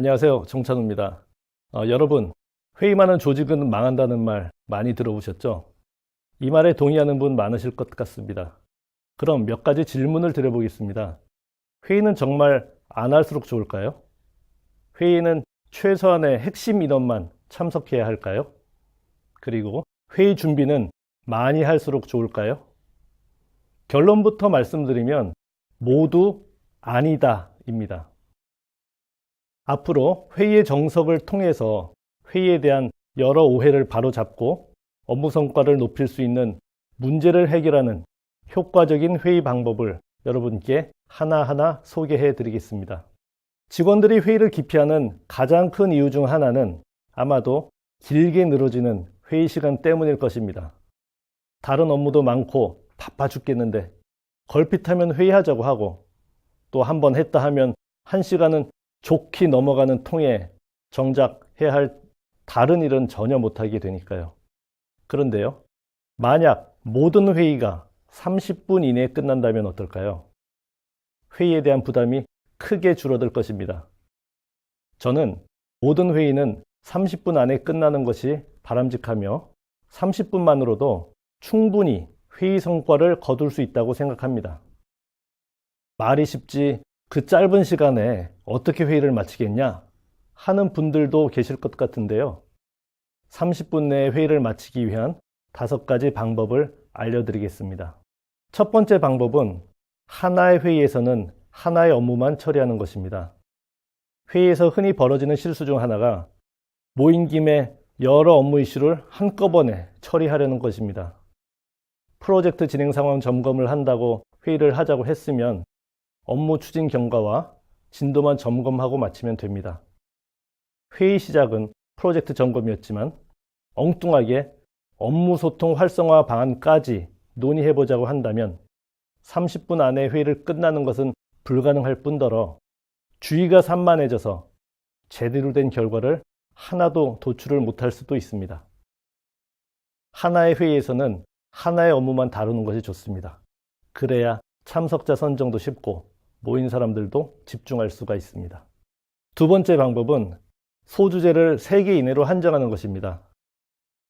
안녕하세요. 정찬우입니다. 여러분, 회의 많은 조직은 망한다는 말 많이 들어보셨죠? 이 말에 동의하는 분 많으실 것 같습니다. 그럼 몇 가지 질문을 드려보겠습니다. 회의는 정말 안 할수록 좋을까요? 회의는 최소한의 핵심 인원만 참석해야 할까요? 그리고 회의 준비는 많이 할수록 좋을까요? 결론부터 말씀드리면 모두 아니다입니다. 앞으로 회의의 정석을 통해서 회의에 대한 여러 오해를 바로잡고 업무 성과를 높일 수 있는 문제를 해결하는 효과적인 회의 방법을 여러분께 하나하나 소개해 드리겠습니다. 직원들이 회의를 기피하는 가장 큰 이유 중 하나는 아마도 길게 늘어지는 회의 시간 때문일 것입니다. 다른 업무도 많고 바빠 죽겠는데 걸핏하면 회의하자고 하고 또 한 번 했다 하면 1시간은 좋게 넘어가는 통에 정작 해야 할 다른 일은 전혀 못하게 되니까요. 그런데요, 만약 모든 회의가 30분 이내에 끝난다면 어떨까요? 회의에 대한 부담이 크게 줄어들 것입니다. 저는 모든 회의는 30분 안에 끝나는 것이 바람직하며 30분만으로도 충분히 회의 성과를 거둘 수 있다고 생각합니다. 말이 쉽지 그 짧은 시간에 어떻게 회의를 마치겠냐 하는 분들도 계실 것 같은데요. 30분 내에 회의를 마치기 위한 5가지 방법을 알려드리겠습니다. 첫 번째 방법은 하나의 회의에서는 하나의 업무만 처리하는 것입니다. 회의에서 흔히 벌어지는 실수 중 하나가 모인 김에 여러 업무 이슈를 한꺼번에 처리하려는 것입니다. 프로젝트 진행 상황 점검을 한다고 회의를 하자고 했으면 업무 추진 경과와 진도만 점검하고 마치면 됩니다. 회의 시작은 프로젝트 점검이었지만 엉뚱하게 업무 소통 활성화 방안까지 논의해보자고 한다면 30분 안에 회의를 끝나는 것은 불가능할 뿐더러 주의가 산만해져서 제대로 된 결과를 하나도 도출을 못할 수도 있습니다. 하나의 회의에서는 하나의 업무만 다루는 것이 좋습니다. 그래야 참석자 선정도 쉽고 모인 사람들도 집중할 수가 있습니다. 두 번째 방법은 소주제를 3개 이내로 한정하는 것입니다.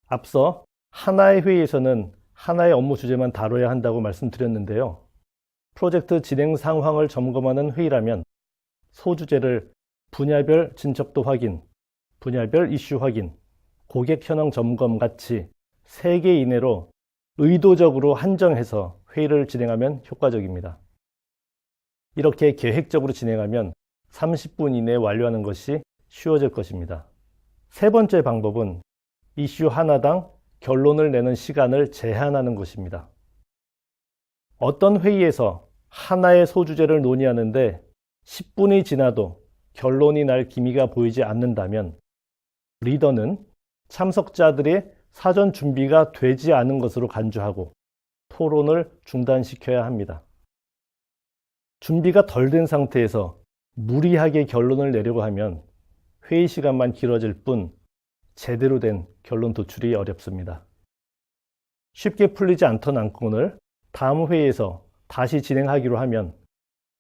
앞서 하나의 회의에서는 하나의 업무 주제만 다뤄야 한다고 말씀드렸는데요. 프로젝트 진행 상황을 점검하는 회의라면 소주제를 분야별 진척도 확인, 분야별 이슈 확인, 고객 현황 점검 같이 3개 이내로 의도적으로 한정해서 회의를 진행하면 효과적입니다. 이렇게 계획적으로 진행하면 30분 이내에 완료하는 것이 쉬워질 것입니다. 세 번째 방법은 이슈 하나당 결론을 내는 시간을 제한하는 것입니다. 어떤 회의에서 하나의 소주제를 논의하는데 10분이 지나도 결론이 날 기미가 보이지 않는다면 리더는 참석자들의 사전 준비가 되지 않은 것으로 간주하고 토론을 중단시켜야 합니다. 준비가 덜 된 상태에서 무리하게 결론을 내려고 하면 회의 시간만 길어질 뿐 제대로 된 결론 도출이 어렵습니다. 쉽게 풀리지 않던 안건을 다음 회의에서 다시 진행하기로 하면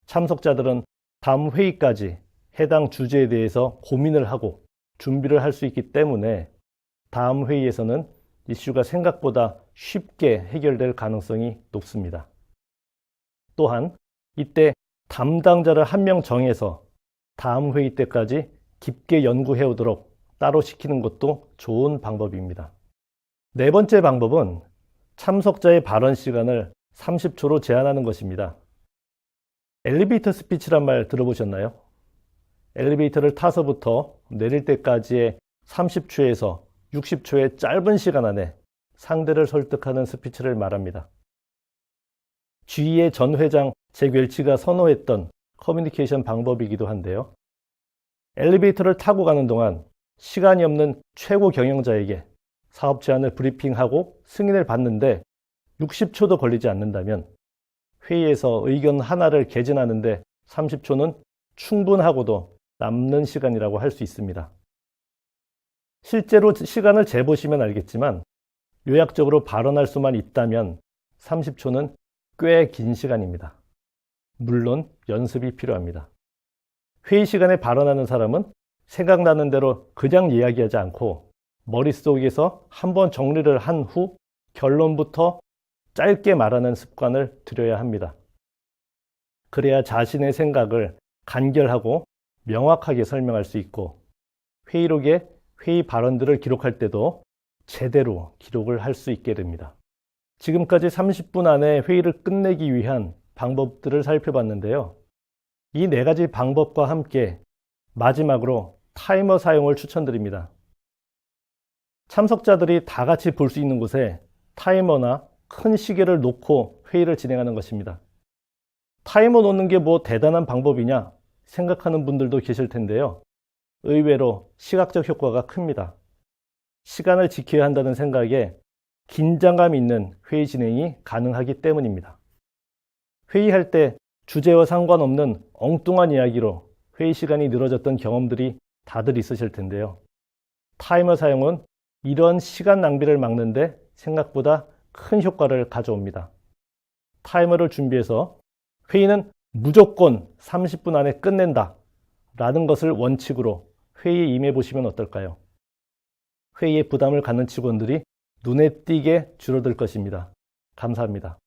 참석자들은 다음 회의까지 해당 주제에 대해서 고민을 하고 준비를 할 수 있기 때문에 다음 회의에서는 이슈가 생각보다 쉽게 해결될 가능성이 높습니다. 또한 이때 담당자를 한 명 정해서 다음 회의 때까지 깊게 연구해 오도록 따로 시키는 것도 좋은 방법입니다. 네 번째 방법은 참석자의 발언 시간을 30초로 제한하는 것입니다. 엘리베이터 스피치란 말 들어보셨나요? 엘리베이터를 타서부터 내릴 때까지의 30초에서 60초의 짧은 시간 안에 상대를 설득하는 스피치를 말합니다. GE의 전 회장 잭 웰치가 선호했던 커뮤니케이션 방법이기도 한데요. 엘리베이터를 타고 가는 동안 시간이 없는 최고 경영자에게 사업 제안을 브리핑하고 승인을 받는데 60초도 걸리지 않는다면 회의에서 의견 하나를 개진하는데 30초는 충분하고도 남는 시간이라고 할 수 있습니다. 실제로 시간을 재보시면 알겠지만 요약적으로 발언할 수만 있다면 30초는 꽤 긴 시간입니다. 물론 연습이 필요합니다. 회의 시간에 발언하는 사람은 생각나는 대로 그냥 이야기하지 않고 머릿속에서 한번 정리를 한 후 결론부터 짧게 말하는 습관을 들여야 합니다. 그래야 자신의 생각을 간결하고 명확하게 설명할 수 있고 회의록에 회의 발언들을 기록할 때도 제대로 기록을 할 수 있게 됩니다. 지금까지 30분 안에 회의를 끝내기 위한 방법들을 살펴봤는데요. 이 4가지 방법과 함께 마지막으로 타이머 사용을 추천드립니다. 참석자들이 다 같이 볼 수 있는 곳에 타이머나 큰 시계를 놓고 회의를 진행하는 것입니다. 타이머 놓는 게 뭐 대단한 방법이냐 생각하는 분들도 계실 텐데요. 의외로 시각적 효과가 큽니다. 시간을 지켜야 한다는 생각에 긴장감 있는 회의 진행이 가능하기 때문입니다. 회의할 때 주제와 상관없는 엉뚱한 이야기로 회의 시간이 늘어졌던 경험들이 다들 있으실 텐데요. 타이머 사용은 이런 시간 낭비를 막는데 생각보다 큰 효과를 가져옵니다. 타이머를 준비해서 회의는 무조건 30분 안에 끝낸다 라는 것을 원칙으로 회의에 임해 보시면 어떨까요? 회의에 부담을 갖는 직원들이 눈에 띄게 줄어들 것입니다. 감사합니다.